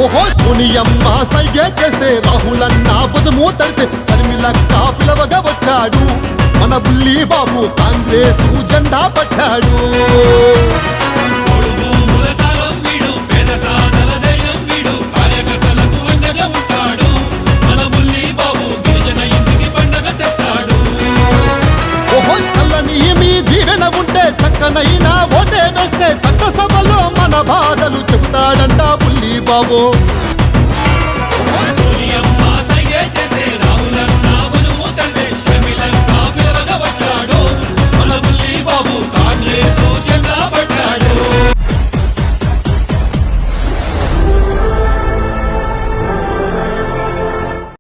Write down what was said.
ఓహో సోనియమ్మ సైగే చేస్తే రాహులన్న భుజము తడితే శర్మిలక్క పిలవగా వచ్చాడు మన బుల్లి బాబు కాంగ్రెసు జెండా పట్టాడు ఓహో చల్లని మీ దీవెన ఉంటే చక్కనైనా ఓటే వేస్తే చట్టసభలో మన బాధలు చెబుతాడంట బుల్లి బాబు